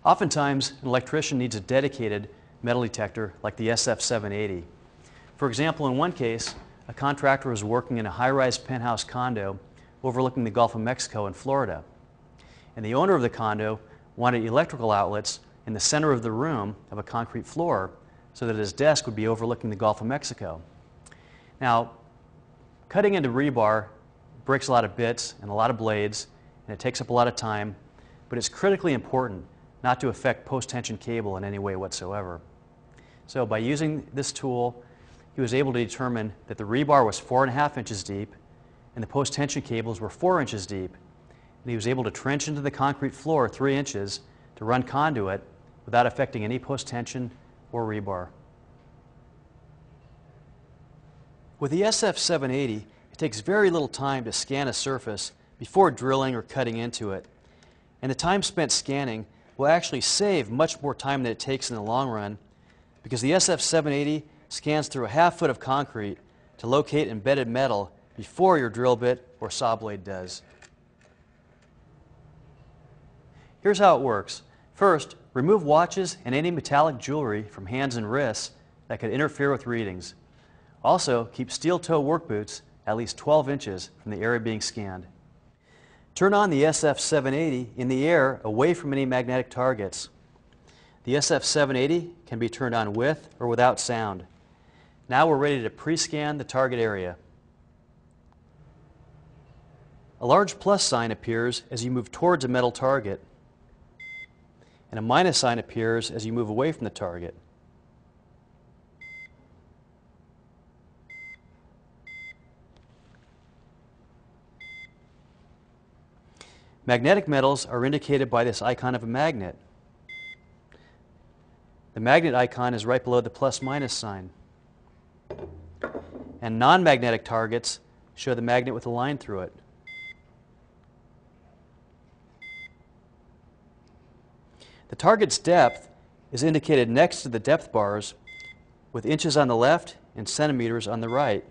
Oftentimes, an electrician needs a dedicated metal detector like the SF-780. For example, in one case, a contractor was working in a high-rise penthouse condo overlooking the Gulf of Mexico in Florida. And the owner of the condo wanted electrical outlets in the center of the room of a concrete floor so that his desk would be overlooking the Gulf of Mexico. Now, cutting into rebar breaks a lot of bits and a lot of blades, and it takes up a lot of time, but it's critically important not to affect post-tension cable in any way whatsoever. So by using this tool, he was able to determine that the rebar was 4.5 inches deep and the post-tension cables were 4 inches deep. And he was able to trench into the concrete floor 3 inches to run conduit without affecting any post-tension or rebar. With the SF-780, it takes very little time to scan a surface before drilling or cutting into it. And the time spent scanning will actually save much more time than it takes in the long run, because the SF-780 scans through a half foot of concrete to locate embedded metal before your drill bit or saw blade does. Here's how it works. First, remove watches and any metallic jewelry from hands and wrists that could interfere with readings. Also, keep steel toe work boots at least 12 inches from the area being scanned. Turn on the SF-780 in the air away from any magnetic targets. The SF-780 can be turned on with or without sound. Now we're ready to pre-scan the target area. A large plus sign appears as you move towards a metal target, and a minus sign appears as you move away from the target. Magnetic metals are indicated by this icon of a magnet. The magnet icon is right below the plus-minus sign. And non-magnetic targets show the magnet with a line through it. The target's depth is indicated next to the depth bars with inches on the left and centimeters on the right.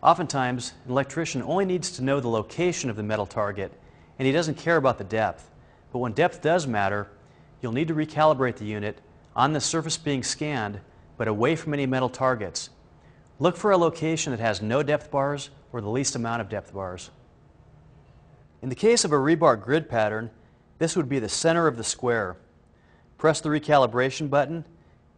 Oftentimes, an electrician only needs to know the location of the metal target, and he doesn't care about the depth. But when depth does matter, you'll need to recalibrate the unit on the surface being scanned, but away from any metal targets. Look for a location that has no depth bars or the least amount of depth bars. In the case of a rebar grid pattern, this would be the center of the square. Press the recalibration button,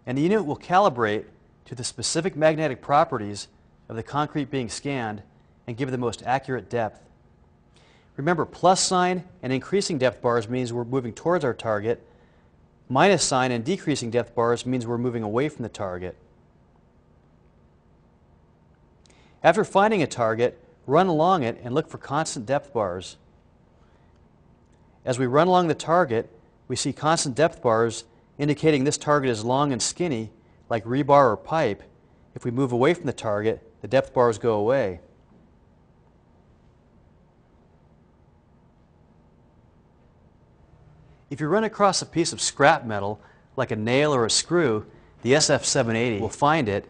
and the unit will calibrate to the specific magnetic properties of the concrete being scanned and give the most accurate depth. Remember, plus sign and increasing depth bars means we're moving towards our target. Minus sign and decreasing depth bars means we're moving away from the target. After finding a target, run along it and look for constant depth bars. As we run along the target, we see constant depth bars indicating this target is long and skinny, like rebar or pipe. If we move away from the target, the depth bars go away. If you run across a piece of scrap metal, like a nail or a screw, the SF-780 will find it,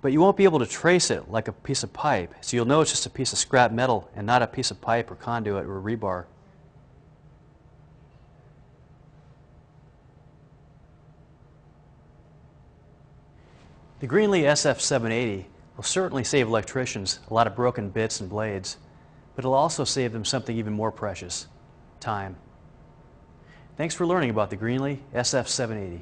but you won't be able to trace it like a piece of pipe, so you'll know it's just a piece of scrap metal and not a piece of pipe or conduit or rebar. The Greenlee SF-780 will certainly save electricians a lot of broken bits and blades, but it'll also save them something even more precious: time. Thanks for learning about the Greenlee SF-780.